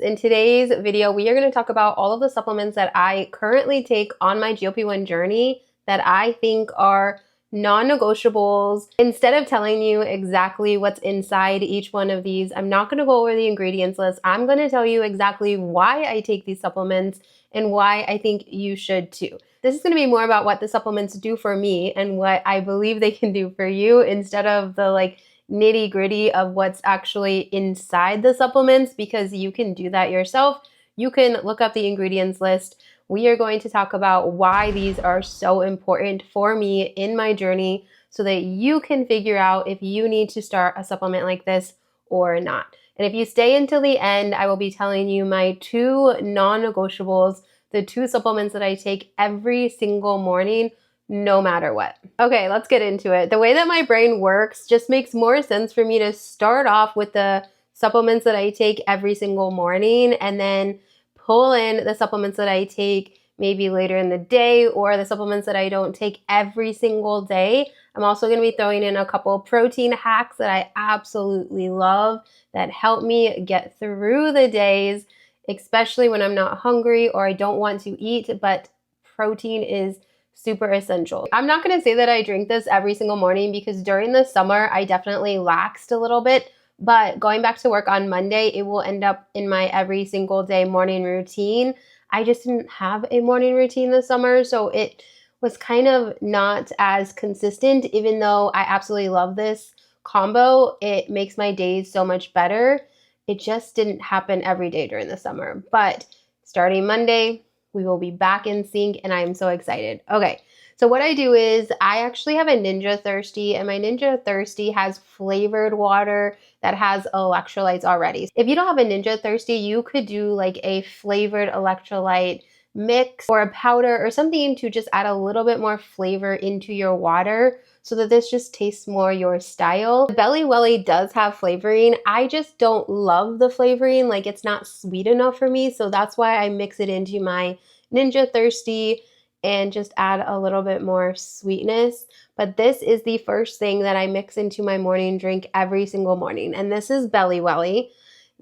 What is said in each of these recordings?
In today's video, we are going to talk about all of the supplements that I currently take on my GLP-1 journey that I think are non-negotiables. Instead of telling you exactly what's inside each one of these, I'm not going to go over the ingredients list. I'm going to tell you exactly why I take these supplements and why I think you should too. This is going to be more about what the supplements do for me and what I believe they can do for you, instead of the nitty gritty of what's actually inside the supplements, because you can do that yourself. You can look up the ingredients list. We are going to talk about why these are so important for me in my journey so that you can figure out if you need to start a supplement like this or not. And if you stay until the end, I will be telling you my two non-negotiables, the two supplements that I take every single morning, no matter what. Okay, let's get into it. The way that my brain works just makes more sense for me to start off with the supplements that I take every single morning and then pull in the supplements that I take maybe later in the day, or the supplements that I don't take every single day. I'm also going to be throwing in a couple protein hacks that I absolutely love that help me get through the days, especially when I'm not hungry or I don't want to eat, but protein is super essential. I'm not going to say that I drink this every single morning, because during the summer I definitely laxed a little bit, but going back to work on Monday, it will end up in my every single day morning routine. I just didn't have a morning routine this summer, so it was kind of not as consistent. Even though I absolutely love this combo, it makes my days so much better. It just didn't happen every day during the summer. But starting Monday, we will be back in sync, and I am so excited. Okay, so what I do is I actually have a Ninja Thirsty, and my Ninja Thirsty has flavored water that has electrolytes already. If you don't have a Ninja Thirsty, you could do like a flavored electrolyte mix or a powder or something to just add a little bit more flavor into your water so that this just tastes more your style. The Belly Welly does have flavoring. I just don't love the flavoring. Like, it's not sweet enough for me, so that's why I mix it into my Ninja Thirsty and just add a little bit more sweetness. But this is the first thing that I mix into my morning drink every single morning, and this is Belly Welly.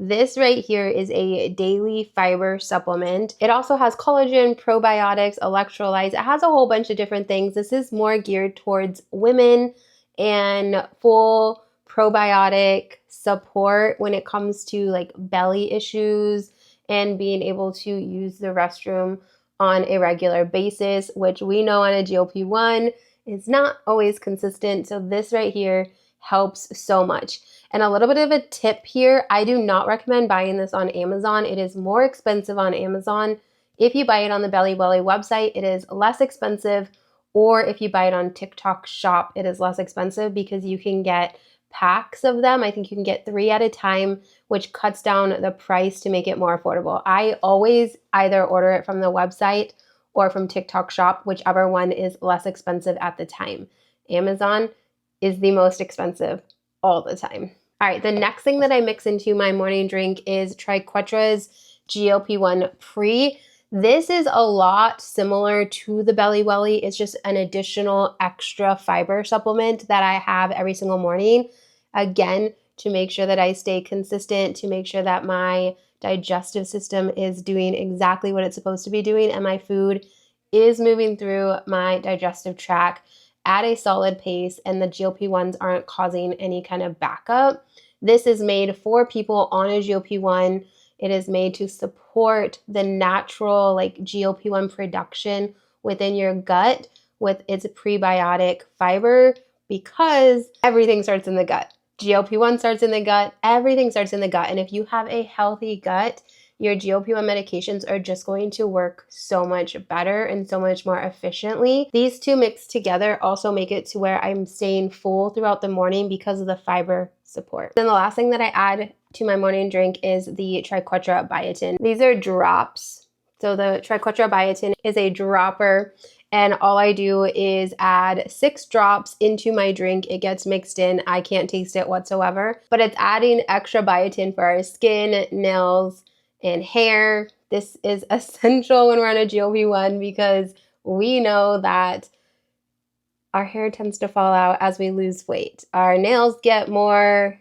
This right here is a daily fiber supplement. It also has collagen, probiotics, electrolytes. It has a whole bunch of different things. This is more geared towards women and full probiotic support when it comes to like belly issues and being able to use the restroom on a regular basis, which we know on a GLP-1 is not always consistent. So this right here helps so much. And a little bit of a tip here, I do not recommend buying this on Amazon. It is more expensive on Amazon. If you buy it on the Belly Welly website, it is less expensive. Or if you buy it on TikTok Shop, it is less expensive because you can get packs of them. I think you can get 3 at a time, which cuts down the price to make it more affordable. I always either order it from the website or from TikTok Shop, whichever one is less expensive at the time. Amazon is the most expensive all the time. All right, the next thing that I mix into my morning drink is Triquetra's GLP1 Pre. This is a lot similar to the Belly Welly. It's just an additional extra fiber supplement that I have every single morning. Again, to make sure that I stay consistent, to make sure that my digestive system is doing exactly what it's supposed to be doing and my food is moving through my digestive tract at a solid pace, and the GLP-1s aren't causing any kind of backup. This is made for people on a GLP-1. It is made to support the natural GLP-1 production within your gut with its prebiotic fiber, because everything starts in the gut. GLP-1 starts in the gut, everything starts in the gut. And if you have a healthy gut, your GLP-1 medications are just going to work so much better and so much more efficiently. These two mixed together also make it to where I'm staying full throughout the morning because of the fiber support. Then the last thing that I add to my morning drink is the Triquetra Biotin. These are drops. So the Triquetra Biotin is a dropper, and all I do is add 6 drops into my drink. It gets mixed in. I can't taste it whatsoever, but it's adding extra biotin for our skin, nails, and hair. This is essential when we're on a GLP-1 because we know that our hair tends to fall out as we lose weight. Our nails get more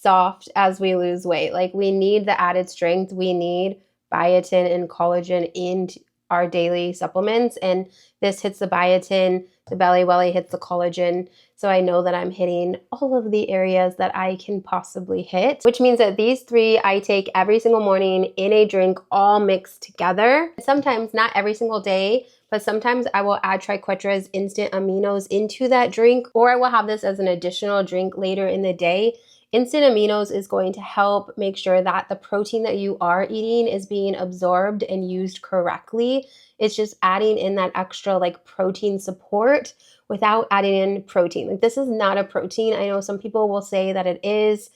soft as we lose weight. Like, we need the added strength. We need biotin and collagen in our daily supplements. And this hits the biotin, the belly welly hits the collagen. So I know that I'm hitting all of the areas that I can possibly hit, which means that these three I take every single morning in a drink, all mixed together. Sometimes, not every single day, but sometimes I will add Triquetra's instant aminos into that drink, or I will have this as an additional drink later in the day. Instant aminos is going to help make sure that the protein that you are eating is being absorbed and used correctly. It's just adding in that extra like protein support without adding in protein. Like, this is not a protein. I know some people will say that it is.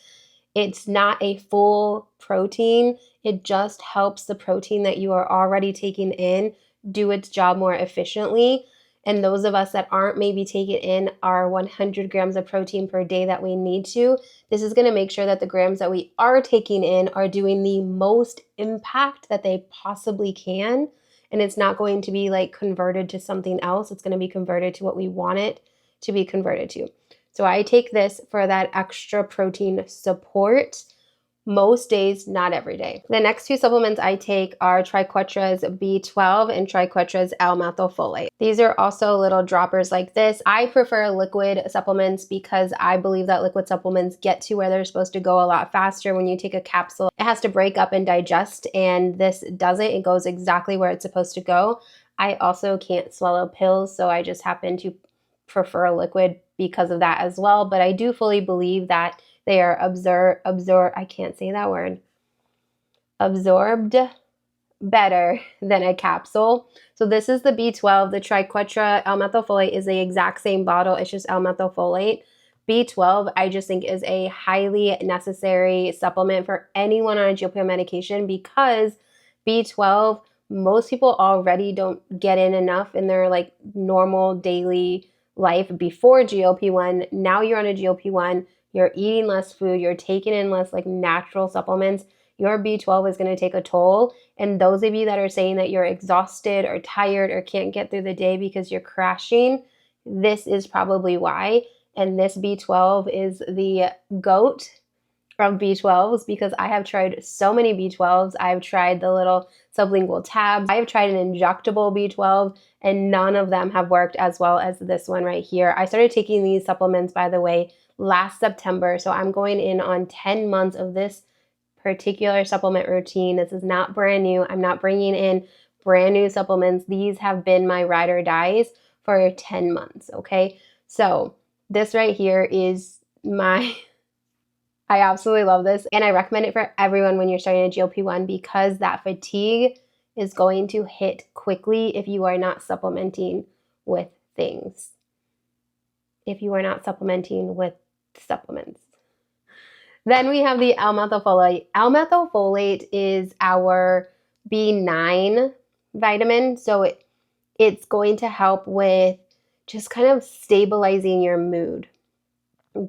It's not a full protein. It just helps the protein that you are already taking in do its job more efficiently. And those of us that aren't maybe taking in our 100 grams of protein per day that we need to, this is going to make sure that the grams that we are taking in are doing the most impact that they possibly can. And it's not going to be like converted to something else. It's going to be converted to what we want it to be converted to. So I take this for that extra protein support most days, not every day. The next two supplements I take are Triquetra's B12 and Triquetra's Elmethylolate. These are also little droppers like this. I prefer liquid supplements because I believe that liquid supplements get to where they're supposed to go a lot faster. When you take a capsule, it has to break up and digest, and this doesn't. It goes exactly where it's supposed to go. I also can't swallow pills, so I just happen to prefer a liquid because of that as well. But I do fully believe that they are I can't say that word, absorbed better than a capsule. So this is the B12. The Triquetra Elmethylolate is the exact same bottle. It's just Elmethylolate. B12, I just think, is a highly necessary supplement for anyone on a GLP-1 medication, because B12, most people already don't get in enough in their like normal daily life before GLP-1. Now you're on a GLP-1, you're eating less food, you're taking in less like natural supplements, your B12 is going to take a toll. And those of you that are saying that you're exhausted or tired or can't get through the day because you're crashing, this is probably why. And this B12 is the GOAT from B12s, because I have tried so many B12s. I've tried the little sublingual tabs. I have tried an injectable B12, and none of them have worked as well as this one right here. I started taking these supplements, by the way, last September. So I'm going in on 10 months of this particular supplement routine. This is not brand new. I'm not bringing in brand new supplements. These have been my ride or dies for 10 months, okay? So this right here is I absolutely love this, and I recommend it for everyone when you're starting a GLP-1, because that fatigue is going to hit quickly if you are not supplementing with things. If you are not supplementing with supplements. Then we have the Almethylolate. Almethylolate is our B9 vitamin, so it's going to help with just kind of stabilizing your mood.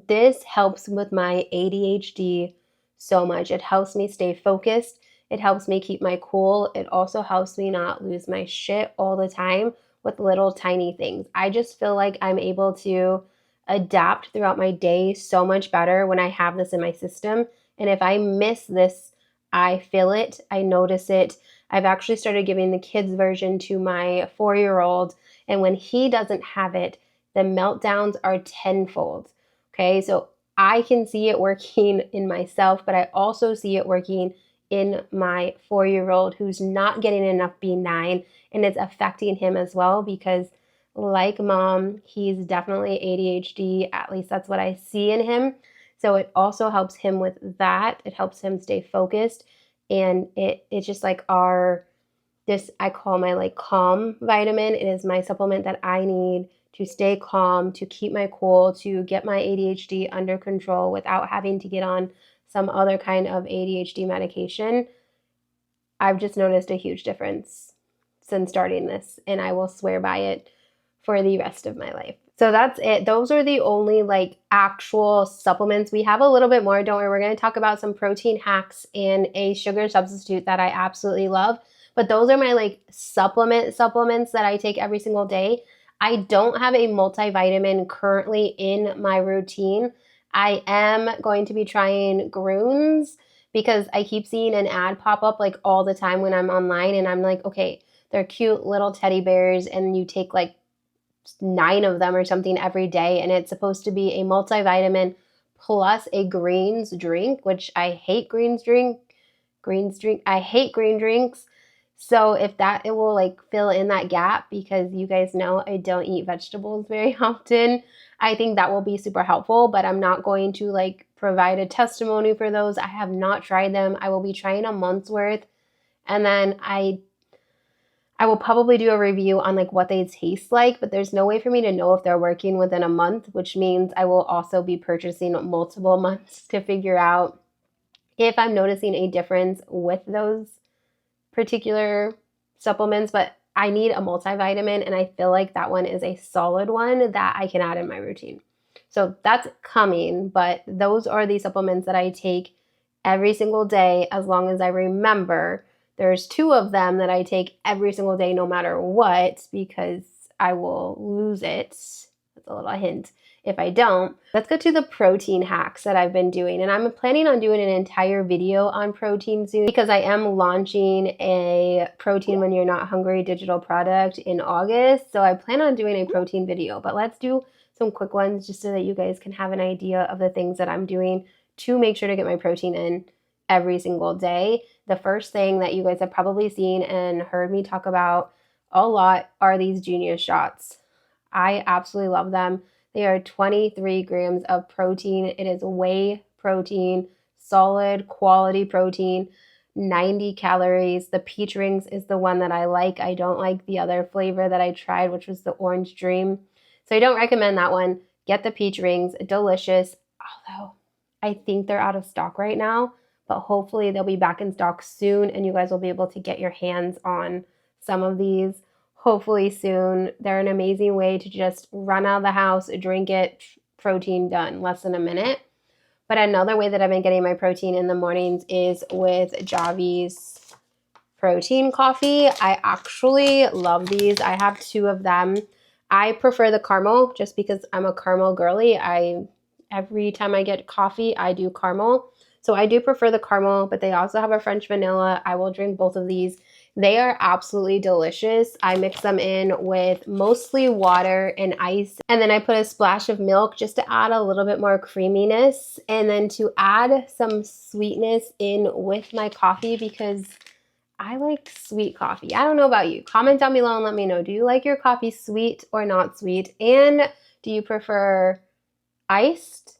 This helps with my ADHD so much. It helps me stay focused. It helps me keep my cool. It also helps me not lose my shit all the time with little tiny things. I just feel like I'm able to adapt throughout my day so much better when I have this in my system. And if I miss this, I feel it. I notice it. I've actually started giving the kids version to my 4-year-old. And when he doesn't have it, the meltdowns are tenfold. Okay, so I can see it working in myself, but I also see it working in my 4-year-old who's not getting enough B9, and it's affecting him as well, because like mom, he's definitely ADHD. At least that's what I see in him. So it also helps him with that. It helps him stay focused, and it's just like I call my like calm vitamin. It is my supplement that I need to stay calm, to keep my cool, to get my ADHD under control without having to get on some other kind of ADHD medication. I've just noticed a huge difference since starting this, and I will swear by it for the rest of my life. So that's it. Those are the only like actual supplements. We have a little bit more. Don't worry, we're going to talk about some protein hacks and a sugar substitute that I absolutely love. But those are my like supplements that I take every single day. I don't have a multivitamin currently in my routine. I am going to be trying Groons because I keep seeing an ad pop up like all the time when I'm online, and I'm like, okay, they're cute little teddy bears, and you take like 9 of them or something every day, and it's supposed to be a multivitamin plus a greens drink, which I hate I hate green drinks. So if that, it will like fill in that gap, because you guys know I don't eat vegetables very often. I think that will be super helpful, but I'm not going to like provide a testimony for those. I have not tried them. I will be trying a month's worth, and then I will probably do a review on like what they taste like, but there's no way for me to know if they're working within a month, which means I will also be purchasing multiple months to figure out if I'm noticing a difference with those particular supplements. But I need a multivitamin, and I feel like that one is a solid one that I can add in my routine. So that's coming, but those are the supplements that I take every single day as long as I remember. There's 2 of them that I take every single day no matter what, because I will lose it. That's a little hint if I don't. Let's go to the protein hacks that I've been doing. And I'm planning on doing an entire video on protein soon, because I am launching a protein when you're not hungry digital product in August. So I plan on doing a protein video, but let's do some quick ones just so that you guys can have an idea of the things that I'm doing to make sure to get my protein in every single day. The first thing that you guys have probably seen and heard me talk about a lot are these Genius shots. I absolutely love them. They are 23 grams of protein. It is whey protein, solid quality protein, 90 calories. The peach rings is the one that I like. I don't like the other flavor that I tried, which was the orange dream. So I don't recommend that one. Get the peach rings, delicious. Although I think they're out of stock right now, but hopefully they'll be back in stock soon, and you guys will be able to get your hands on some of these hopefully soon. They're an amazing way to just run out of the house, drink it, protein done, less than a minute. But another way that I've been getting my protein in the mornings is with Javi's protein coffee. I actually love these. I have 2 of them. I prefer the caramel just because I'm a caramel girly. Every time I get coffee, I do caramel. So I do prefer the caramel, but they also have a French vanilla. I will drink both of these. They are absolutely delicious. I mix them in with mostly water and ice, and then I put a splash of milk just to add a little bit more creaminess, and then to add some sweetness in with my coffee, because I like sweet coffee. I don't know about you. Comment down below and let me know. Do you like your coffee sweet or not sweet? And do you prefer iced,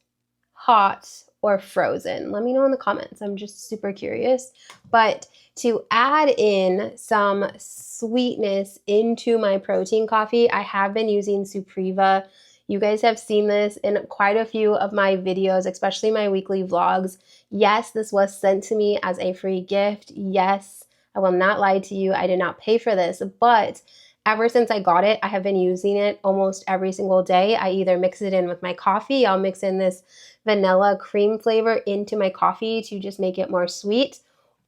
hot, or frozen? Let me know in the comments. I'm just super curious. But to add in some sweetness into my protein coffee, I have been using Supria. You guys have seen this in quite a few of my videos, especially my weekly vlogs. Yes, this was sent to me as a free gift. Yes, I will not lie to you. I did not pay for this, but ever since I got it, I have been using it almost every single day. I either mix it in with my coffee. I'll mix in this vanilla cream flavor into my coffee to just make it more sweet,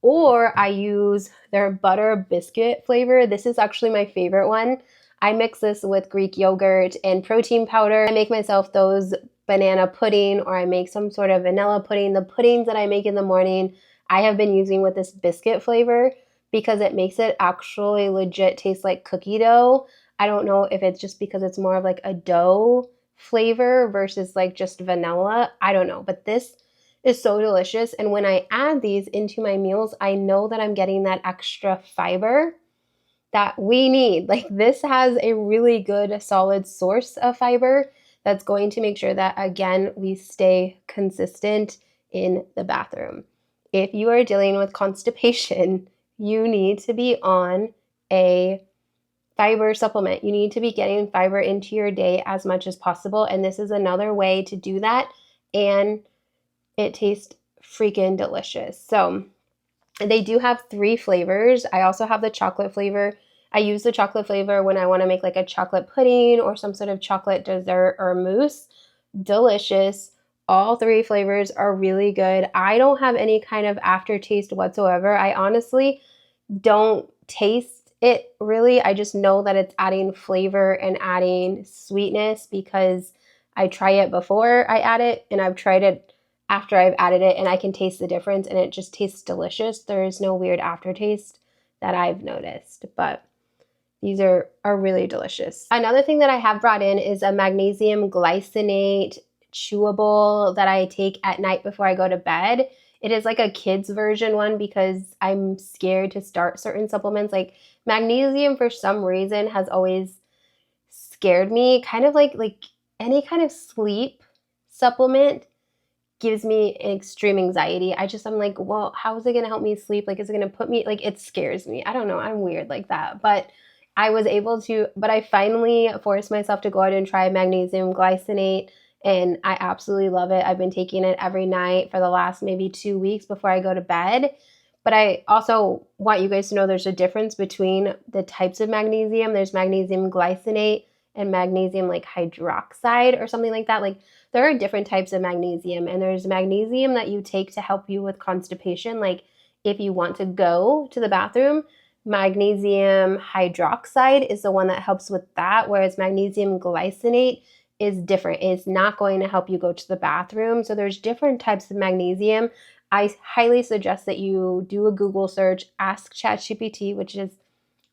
or I use their butter biscuit flavor. This is actually my favorite one. I mix this with Greek yogurt and protein powder. I make myself those banana pudding, or I make some sort of vanilla pudding. The puddings that I make in the morning, I have been using with this biscuit flavor because it makes it actually legit taste like cookie dough. I don't know if it's just because it's more of like a dough flavor versus like just vanilla. I don't know, but this is so delicious. And when I add these into my meals, I know that I'm getting that extra fiber that we need. Like, this has a really good solid source of fiber that's going to make sure that, again, we stay consistent in the bathroom. If you are dealing with constipation, you need to be on a fiber supplement. You need to be getting fiber into your day as much as possible. And this is another way to do that. And it tastes freaking delicious. So they do have 3 flavors. I also have the chocolate flavor. I use the chocolate flavor when I want to make like a chocolate pudding or some sort of chocolate dessert or mousse. Delicious. All 3 flavors are really good. I don't have any kind of aftertaste whatsoever. I honestly don't taste it really. I just know that it's adding flavor and adding sweetness because I try it before I add it, and I've tried it after I've added it, and I can taste the difference, and it just tastes delicious. There is no weird aftertaste that I've noticed, but these are really delicious. Another thing that I have brought in is a magnesium glycinate chewable that I take at night before I go to bed. It is like a kid's version one because I'm scared to start certain supplements. Like magnesium, for some reason, has always scared me. Kind of like any kind of sleep supplement gives me extreme anxiety. I'm like, well, how is it going to help me sleep? Like, is it going to put me, like, it scares me. I don't know. I'm weird like that. But I finally forced myself to go out and try magnesium glycinate, and I absolutely love it. I've been taking it every night for the last maybe 2 weeks before I go to bed. But I also want you guys to know there's a difference between the types of magnesium. There's magnesium glycinate and magnesium like hydroxide or something like that. Like there are different types of magnesium, and there's magnesium that you take to help you with constipation. Like if you want to go to the bathroom, magnesium hydroxide is the one that helps with that, whereas magnesium glycinate is different. It's not going to help you go to the bathroom. So there's different types of magnesium. I highly suggest that you do a Google search, ask ChatGPT, which is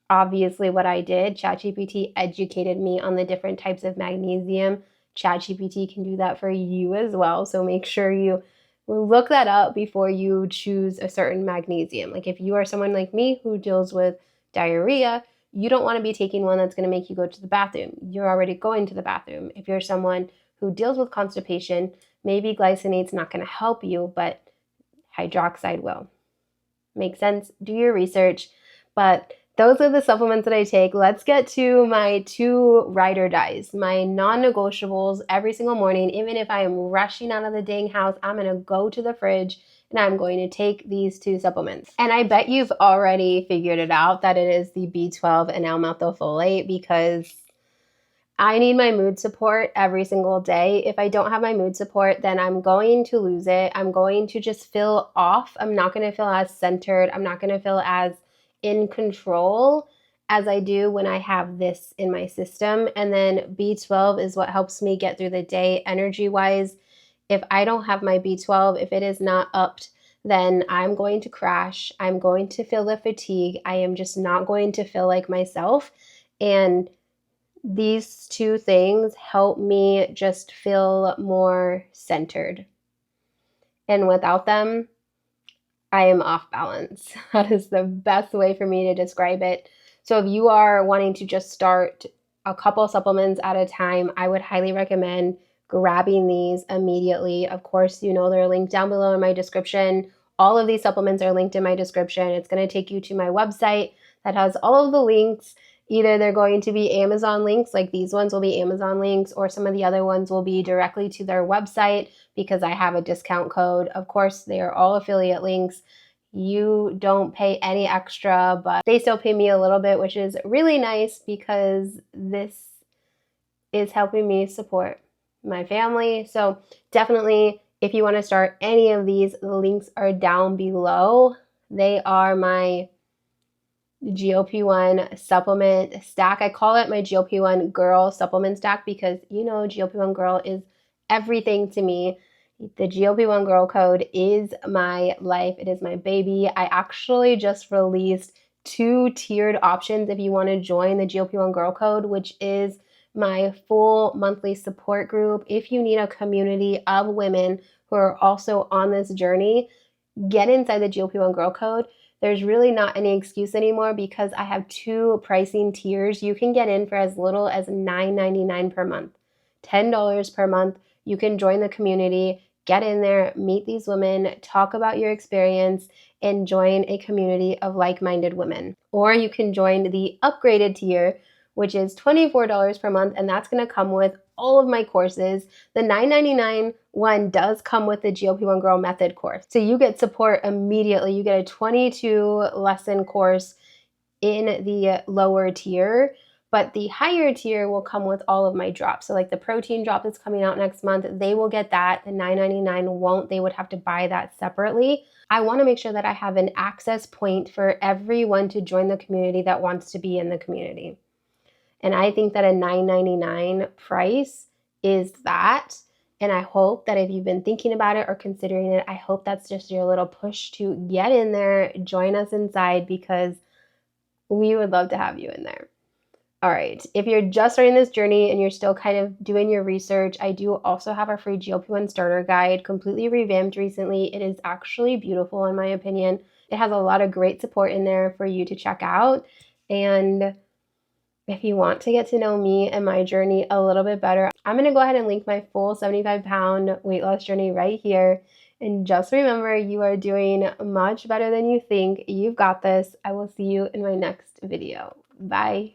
obviously what I did. ChatGPT educated me on the different types of magnesium. ChatGPT can do that for you as well. So make sure you look that up before you choose a certain magnesium. Like if you are someone like me who deals with diarrhea, you don't want to be taking one that's going to make you go to the bathroom. You're already going to the bathroom. If you're someone who deals with constipation, maybe glycinate's not going to help you, but hydroxide will. Make sense? Do your research. But those are the supplements that I take. Let's get to my 2 ride or dies, my non-negotiables every single morning. Even if I am rushing out of the dang house, I'm going to go to the fridge and I'm going to take these 2 supplements. And I bet you've already figured it out that it is the B12 and Almethylolate, because I need my mood support every single day. If I don't have my mood support, then I'm going to lose it. I'm going to just feel off. I'm not going to feel as centered. I'm not going to feel as in control as I do when I have this in my system. And then B12 is what helps me get through the day energy-wise. If I don't have my B12, if it is not upped, then I'm going to crash. I'm going to feel the fatigue. I am just not going to feel like myself. And these 2 things help me just feel more centered. And without them, I am off balance. That is the best way for me to describe it. So if you are wanting to just start a couple supplements at a time, I would highly recommend grabbing these immediately. Of course, you know they're linked down below in my description. All of these supplements are linked in my description. It's going to take you to my website that has all of the links. Either they're going to be Amazon links, like these ones will be Amazon links, or some of the other ones will be directly to their website because I have a discount code. Of course, they are all affiliate links. You don't pay any extra, but they still pay me a little bit, which is really nice because this is helping me support my family. So definitely, if you want to start any of these, the links are down below. They are my GLP-1 supplement stack. I call it my GLP-1 Girl supplement stack because, you know, GLP-1 Girl is everything to me. The GLP-1 Girl Code is my life. It is my baby. I actually just released 2 tiered options if you want to join the GLP-1 Girl Code, which is my full monthly support group. If you need a community of women who are also on this journey, get inside the GLP-1 Girl Code. There's really not any excuse anymore because I have 2 pricing tiers. You can get in for as little as $9.99 per month, $10 per month. You can join the community, get in there, meet these women, talk about your experience, and join a community of like-minded women. Or you can join the upgraded tier, which is $24 per month, and that's going to come with all of my courses. The $9.99 one does come with the GLP1 Girl Method course. So you get support immediately. You get a 22 lesson course in the lower tier, but the higher tier will come with all of my drops. So like the protein drop that's coming out next month, they will get that. The $9.99 won't. They would have to buy that separately. I want to make sure that I have an access point for everyone to join the community that wants to be in the community. And I think that a $9.99 price is that. And I hope that if you've been thinking about it or considering it, I hope that's just your little push to get in there, join us inside, because we would love to have you in there. All right, if you're just starting this journey and you're still kind of doing your research, I do also have a free GLP-1 starter guide, completely revamped recently. It is actually beautiful in my opinion. It has a lot of great support in there for you to check out. And if you want to get to know me and my journey a little bit better, I'm going to go ahead and link my full 75-pound weight loss journey right here. And just remember, you are doing much better than you think. You've got this. I will see you in my next video. Bye.